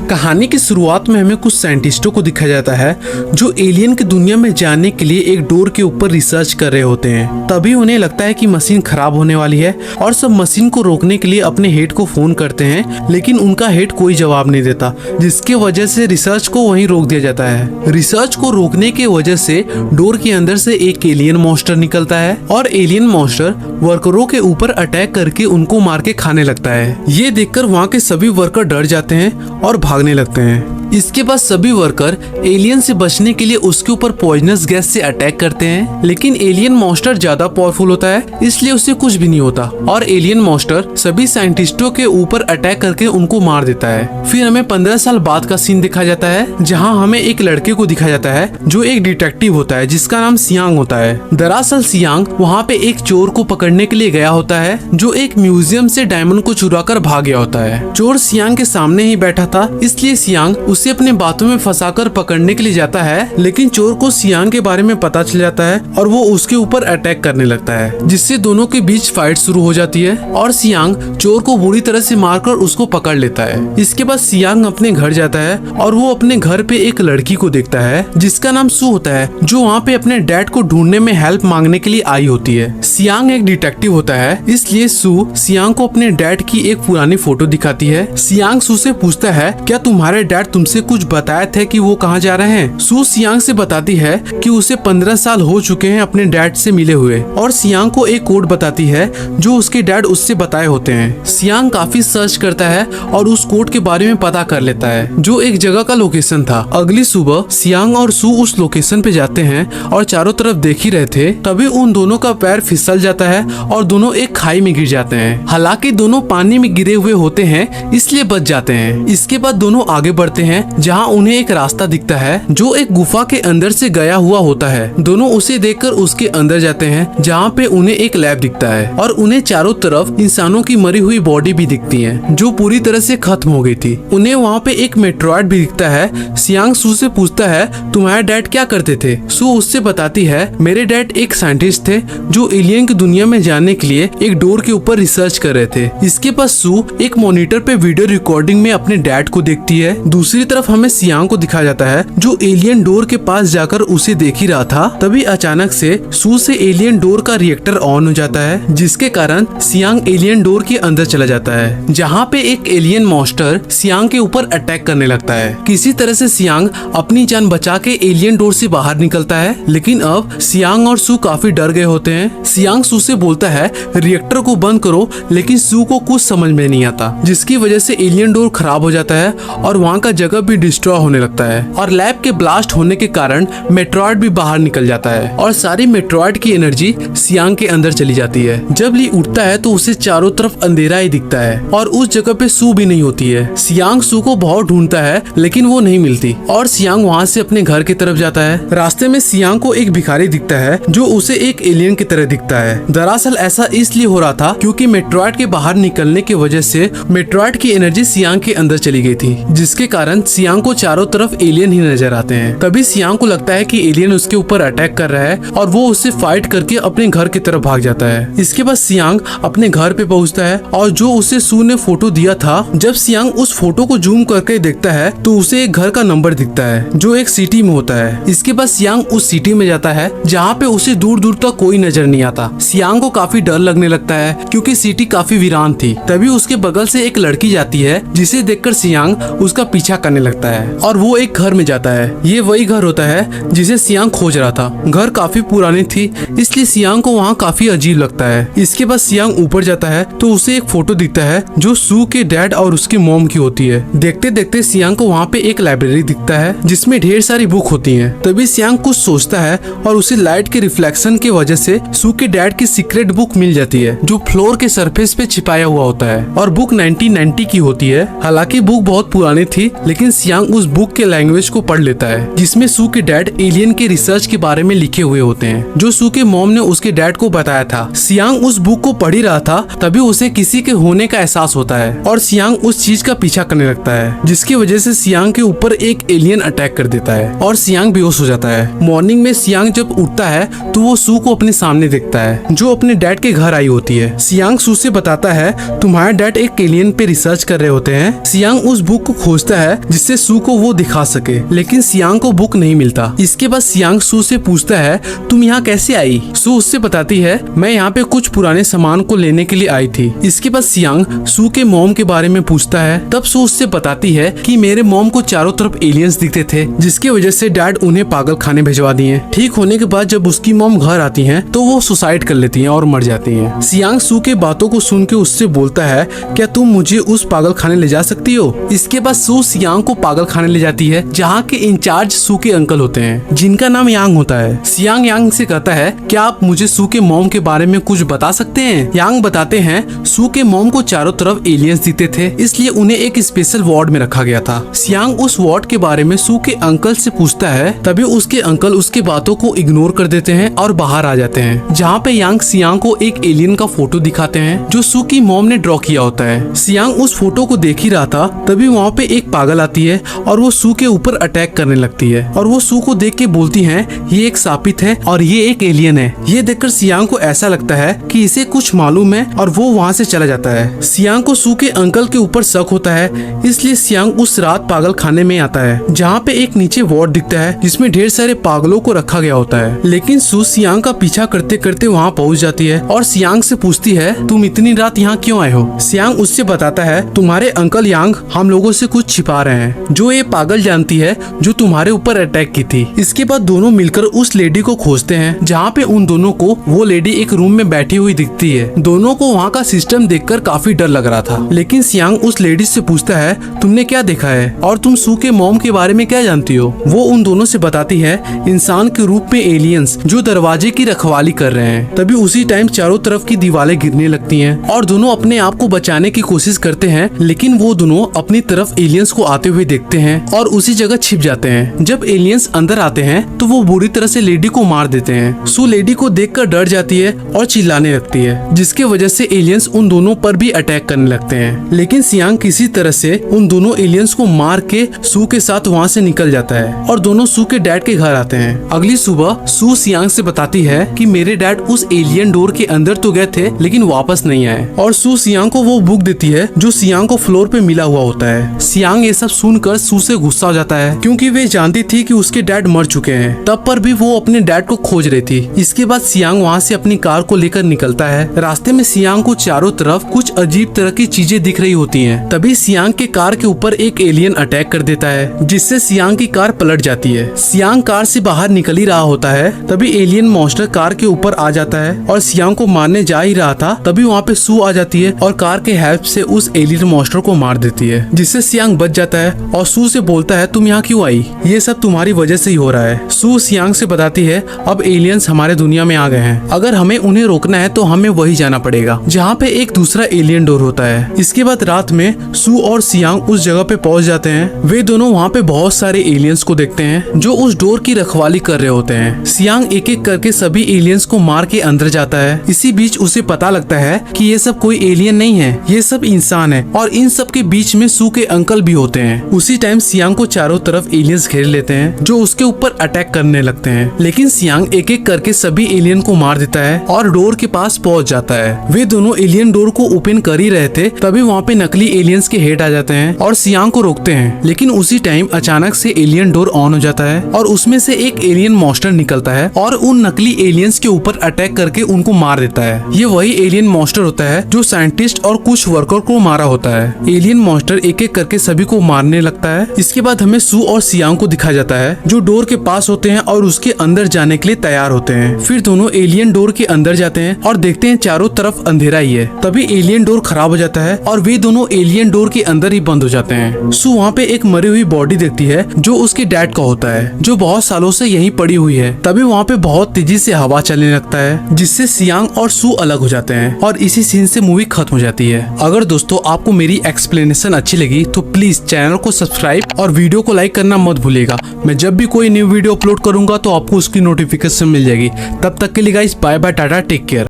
कहानी की शुरुआत में हमें कुछ साइंटिस्टों को दिखाया जाता है जो एलियन की दुनिया में जाने के लिए एक डोर के ऊपर रिसर्च कर रहे होते हैं। तभी उन्हें लगता है कि मशीन खराब होने वाली है और सब मशीन को रोकने के लिए अपने हेड को फोन करते हैं, लेकिन उनका हेड कोई जवाब नहीं देता, जिसके वजह से रिसर्च को वहीं रोक दिया जाता है। रिसर्च को रोकने के वजह से डोर के अंदर से एक एलियन मॉन्स्टर निकलता है और एलियन मॉन्स्टर वर्करों के ऊपर अटैक करके उनको मार के खाने लगता है। ये देखकर वहाँ के सभी वर्कर डर जाते हैं और भागने लगते हैं। इसके बाद सभी वर्कर एलियन से बचने के लिए उसके ऊपर पॉइजनस गैस से अटैक करते हैं, लेकिन एलियन मॉन्स्टर ज्यादा पावरफुल होता है, इसलिए उसे कुछ भी नहीं होता और एलियन मॉन्स्टर सभी साइंटिस्टों के ऊपर अटैक करके उनको मार देता है। फिर हमें 15 साल बाद का सीन दिखाया जाता है, जहाँ हमें एक लड़के को दिखाया जाता है जो एक डिटेक्टिव होता है जिसका नाम सियांग होता है। दरअसल सियांग वहाँ पे एक चोर को पकड़ने के लिए गया होता है जो एक म्यूजियम से डायमंड को चुरा कर भाग गया होता है। चोर सियांग के सामने ही बैठा था, इसलिए सियांग उसे अपने बातों में फंसाकर पकड़ने के लिए जाता है, लेकिन चोर को सियांग के बारे में पता चल जाता है और वो उसके ऊपर अटैक करने लगता है, जिससे दोनों के बीच फाइट शुरू हो जाती है और सियांग चोर को बुरी तरह से मारकर उसको पकड़ लेता है। इसके बाद सियांग अपने घर जाता है और वो अपने घर पे एक लड़की को देखता है जिसका नाम सू होता है, जो वहाँ पे अपने डैड को ढूंढने में हेल्प मांगने के लिए आई होती है। सियांग एक डिटेक्टिव होता है, इसलिए सू सियांग को अपने डैड की एक पुरानी फोटो दिखाती है। सियांग सू से पूछता है, क्या तुम्हारे डैड तुमसे कुछ बताया थे कि वो कहाँ जा रहे हैं? सू सियांग से बताती है कि उसे 15 साल हो चुके हैं अपने डैड से मिले हुए, और सियांग को एक कोड बताती है जो उसके डैड उससे बताए होते हैं। सियांग काफी सर्च करता है और उस कोड के बारे में पता कर लेता है जो एक जगह का लोकेशन था। अगली सुबह सियांग और सू उस लोकेशन पे जाते हैं और चारों तरफ देख ही रहे थे, तभी उन दोनों का पैर फिसल जाता है और दोनों एक खाई में गिर जाते हैं। हालांकि दोनों पानी में गिरे हुए होते हैं, इसलिए बच जाते हैं। इसके बाद दोनों आगे बढ़ते हैं, जहाँ उन्हें एक रास्ता दिखता है जो एक गुफा के अंदर से गया हुआ होता है। दोनों उसे देखकर उसके अंदर जाते हैं, जहाँ पे उन्हें एक लैब दिखता है और उन्हें चारों तरफ इंसानों की मरी हुई बॉडी भी दिखती है जो पूरी तरह से खत्म हो गई थी। उन्हें वहाँ पे एक मेट्रॉइड भी दिखता है। सियांग सू से पूछता है, तुम्हारे डैड क्या करते थे? सू उससे बताती है, मेरे डैड एक साइंटिस्ट थे जो एलियन की दुनिया में जाने के लिए एक डोर के ऊपर रिसर्च कर रहे थे। इसके बाद सू एक मॉनिटर पे वीडियो रिकॉर्डिंग में अपने डैड को देखती है। दूसरी तरफ हमें सियांग को दिखाया जाता है जो एलियन डोर के पास जाकर उसे देख ही रहा था। तभी अचानक से सू से एलियन डोर का रिएक्टर ऑन हो जाता है, जिसके कारण सियांग एलियन डोर के अंदर चला जाता है, जहाँ पे एक एलियन मॉन्स्टर सियांग के ऊपर अटैक करने लगता है। किसी तरह से सियांग अपनी जान बचा के एलियन डोर से बाहर निकलता है, लेकिन अब सियांग और सू काफी डर गए होते हैं। सियांग सू से बोलता है, रिएक्टर को बंद करो, लेकिन सू को कुछ समझ में नहीं आता, जिसकी वजह से एलियन डोर खराब हो जाता है और वहाँ का जगह भी डिस्ट्रॉय होने लगता है और लैब के ब्लास्ट होने के कारण मेट्रॉइड भी बाहर निकल जाता है और सारी मेट्रॉइड की एनर्जी सियांग के अंदर चली जाती है। जब ली उठता है तो उसे चारों तरफ अंधेरा ही दिखता है और उस जगह पे सू भी नहीं होती है। सियांग सू को बहुत ढूंढता है, लेकिन वो नहीं मिलती और सियांग वहाँ से अपने घर की तरफ जाता है। रास्ते में सियांग को एक भिखारी दिखता है जो उसे एक एलियन की तरह दिखता है। दरअसल ऐसा इसलिए हो रहा था क्योंकि मेट्रॉइड के बाहर निकलने की वजह से मेट्रॉइड की एनर्जी सियांग के अंदर चली गई थी, जिसके कारण सियांग को चारों तरफ एलियन ही नजर आते हैं। तभी सियांग को लगता है कि एलियन उसके ऊपर अटैक कर रहा है और वो उससे फाइट करके अपने घर की तरफ भाग जाता है। इसके बाद सियांग अपने घर पे पहुंचता है और जो उसे सू ने फोटो दिया था, जब सियांग उस फोटो को जूम करके देखता है तो उसे एक घर का नंबर दिखता है जो एक सिटी में होता है। इसके बाद सियांग उस सिटी में जाता है जहाँ पे उसे दूर दूर तक कोई नजर नहीं आता। सियांग को काफी डर लगने लगता है क्योंकि सिटी काफी वीरान थी। तभी उसके बगल से एक लड़की जाती है, जिसे देखकर सियांग उसका पीछा करने लगता है और वो एक घर में जाता है। ये वही घर होता है जिसे सियांग खोज रहा था। घर काफी पुरानी थी, इसलिए सियांग को वहाँ काफी अजीब लगता है। इसके बाद सियांग ऊपर जाता है तो उसे एक फोटो दिखता है जो सू के डैड और उसकी मॉम की होती है। देखते देखते सियांग को वहाँ पे एक लाइब्रेरी दिखता है जिसमें ढेर सारी बुक होती हैं। तभी सियांग कुछ सोचता है और उसे लाइट के रिफ्लेक्शन की वजह से सू के डैड की सीक्रेट बुक मिल जाती है जो फ्लोर के सरफेस पे छिपाया हुआ होता है और बुक 1990 की होती है। हालांकि बुक बहुत पुरानी थी, लेकिन लेकिन सियांग उस बुक के लैंग्वेज को पढ़ लेता है जिसमें सू के डैड एलियन के रिसर्च के बारे में लिखे हुए होते हैं जो सू के मॉम ने उसके डैड को बताया था। सियांग उस बुक को पढ़ ही रहा था तभी उसे किसी के होने का एहसास होता है और सियांग उस चीज का पीछा करने लगता है जिसकी वजह से सियांग के ऊपर एक एलियन अटैक कर देता है और सियांग बेहोश हो जाता है। मॉर्निंग में सियांग जब उठता है तो वो सू को अपने सामने देखता है जो अपने डैड के घर आई होती है। सियांग सू से बताता है तुम्हारे डैड एक एलियन पे रिसर्च कर रहे होते हैं। सियांग उस बुक को खोजता है जिससे सू को वो दिखा सके लेकिन सियांग को बुक नहीं मिलता। इसके बाद सियांग सू से पूछता है तुम यहाँ कैसे आई। सू उससे बताती है मैं यहाँ पे कुछ पुराने सामान को लेने के लिए आई थी। इसके बाद सियांग सू के मॉम के बारे में पूछता है तब सू उससे बताती है कि मेरे मॉम को चारों तरफ एलियंस दिखते थे जिसकी वजह से डैड उन्हें पागल खाने भिजवा दिए। ठीक होने के बाद जब उसकी मॉम घर आती हैं तो वो सुसाइड कर लेती हैं और मर जाती हैं। सियांग सू के बातों को सुन के उससे बोलता है क्या तुम मुझे उस पागल खाने ले जा सकती हो। इसके बाद सू सियांग को पागल खाने ले जाती है जहाँ के इंचार्ज सू के अंकल होते हैं जिनका नाम यांग होता है। सियांग यांग से कहता है क्या आप मुझे सू के मॉम के बारे में कुछ बता सकते हैं। यांग बताते हैं सू के मॉम को चारों तरफ एलियंस दिखते थे इसलिए उन्हें एक स्पेशल वार्ड में रखा गया था। सियांग उस वार्ड के बारे में सू के अंकल से पूछता है तभी उसके अंकल उसके बातों को इग्नोर कर देते हैं और बाहर आ जाते हैं जहाँ पे यांग सियांग को एक एलियन का फोटो दिखाते हैं जो सू की मॉम ने ड्रॉ किया होता है। सियांग उस फोटो को देख ही रहा था तभी वहाँ पे एक पागल आती है और वो सू के ऊपर अटैक करने लगती है और वो सू को देख के बोलती है ये एक सापित है और ये एक एलियन है। ये देखकर सियांग को ऐसा लगता है कि इसे कुछ मालूम है और वो वहाँ से चला जाता है। सियांग को सू के अंकल के ऊपर शक होता है इसलिए सियांग उस रात पागल खाने में आता है जहाँ पे एक नीचे वार्ड दिखता है जिसमें ढेर सारे पागलों को रखा गया होता है। लेकिन सू सियांग का पीछा करते करते वहाँ पहुँच जाती है और सियांग से पूछती है तुम इतनी रात यहाँ क्यों आए हो। सियांग उससे बताता है तुम्हारे अंकल यांग हम लोगों से कुछ छिपा रहे हैं जो ये पागल जानती है जो तुम्हारे ऊपर अटैक की थी। इसके बाद दोनों मिलकर उस लेडी को खोजते हैं जहाँ पे उन दोनों को वो लेडी एक रूम में बैठी हुई दिखती है। दोनों को वहाँ का सिस्टम देखकर काफी डर लग रहा था लेकिन सियांग उस लेडी से पूछता है तुमने क्या देखा है और तुम सू के मॉम के बारे में क्या जानती हो। वो उन दोनों से बताती है इंसान के रूप में एलियंस जो दरवाजे की रखवाली कर रहे हैं। तभी उसी टाइम चारों तरफ की दीवारें गिरने लगती हैं और दोनों अपने आप को बचाने की कोशिश करते हैं लेकिन वो दोनों अपनी तरफ एलियंस को आते हुए देखते हैं और उसी जगह छिप जाते हैं। जब एलियंस अंदर आते हैं तो वो बुरी तरह से लेडी को मार देते हैं। सू लेडी को देखकर डर जाती है और चिल्लाने लगती है जिसके वजह से एलियंस उन दोनों पर भी अटैक करने लगते हैं। लेकिन सियांग किसी तरह से उन दोनों एलियंस को मार के सू के साथ वहाँ से निकल जाता है और दोनों सू के डैड के घर आते हैं। अगली सुबह सू सियांग से बताती है कि मेरे डैड उस एलियन डोर के अंदर तो गए थे लेकिन वापस नहीं आए और सू सियांग को वो बुक देती है जो सियांग को फ्लोर पे मिला हुआ होता है। सियांग ये सब सुनकर सू से गुस्सा हो जाता है क्योंकि वे जानती थी कि उसके डैड मर चुके हैं तब पर भी वो अपने डैड को खोज रही थी। इसके बाद सियांग वहाँ से अपनी कार को लेकर निकलता है। रास्ते में सियांग को चारों तरफ कुछ अजीब तरह की चीजें दिख रही होती हैं। तभी सियांग के कार के ऊपर एक एलियन अटैक कर देता है जिससे सियांग की कार पलट जाती है। सियांग कार से बाहर निकल ही रहा होता है तभी एलियन मॉन्स्टर कार के ऊपर आ जाता है और सियांग को मारने जा ही रहा था तभी वहाँ पे सू आ जाती है और कार के हेल्प से उस एलियन मॉन्स्टर को मार देती है जिससे सियांग बच जाता है और सू से बोलता है तुम यहाँ क्यों आई, ये सब तुम्हारी वजह से ही हो रहा है। सू सियांग से बताती है अब एलियंस हमारे दुनिया में आ गए हैं, अगर हमें उन्हें रोकना है तो हमें वही जाना पड़ेगा जहाँ पे एक दूसरा एलियन डोर होता है। इसके बाद रात में सू और सियांग उस जगह पे पहुँच जाते हैं। वे दोनों वहाँ पे बहुत सारे एलियंस को देखते हैं जो उस डोर की रखवाली कर रहे होते हैं। सियांग एक एक करके सभी एलियंस को मार के अंदर जाता है। इसी बीच उसे पता लगता है कि ये सब कोई एलियन नहीं है, ये सब इंसान है और इन सब के बीच में सू के अंकल भी होते हैं। उसी टाइम सियांग को चारों तरफ एलियंस घेर लेते हैं जो उसके ऊपर अटैक करने लगते हैं लेकिन सियांग एक एक करके सभी एलियन को मार देता है और डोर के पास पहुंच जाता है। वे दोनों एलियन डोर को ओपन कर ही रहे थे तभी वहाँ पे नकली एलियंस के हेड आ जाते हैं और सियांग को रोकते हैं लेकिन उसी टाइम अचानक से एलियन डोर ऑन हो जाता है और उसमें से एक एलियन मॉन्स्टर निकलता है और उन नकली एलियंस के ऊपर अटैक करके उनको मार देता है। ये वही एलियन मॉन्स्टर होता है जो साइंटिस्ट और कुछ वर्कर को मारा होता है। एलियन मॉन्स्टर एक एक करके सभी को मारने लगता है। इसके बाद हमें सू और सियांग को दिखाया जाता है जो डोर के पास होते हैं और उसके अंदर जाने के लिए तैयार होते हैं। फिर दोनों एलियन डोर के अंदर जाते हैं और देखते हैं चारों तरफ अंधेरा ही है। तभी एलियन डोर खराब हो जाता है और वे दोनों एलियन डोर के अंदर ही बंद हो जाते हैं। सू वहाँ पे एक मरी हुई बॉडी देखती है जो उसके डैड का होता है जो बहुत सालों से यहीं पड़ी हुई है। तभी वहाँ पे बहुत तेजी से हवा चलने लगता है जिससे सियांग और सू अलग हो जाते हैं और इसी सीन से मूवी खत्म हो जाती है। अगर दोस्तों आपको मेरी एक्सप्लेनेशन अच्छी लगी तो प्लीज चैनल चैनल को सब्सक्राइब और वीडियो को लाइक करना मत भूलिएगा। मैं जब भी कोई न्यू वीडियो अपलोड करूंगा तो आपको उसकी नोटिफिकेशन मिल जाएगी। तब तक के लिए guys bye bye, tata, take care.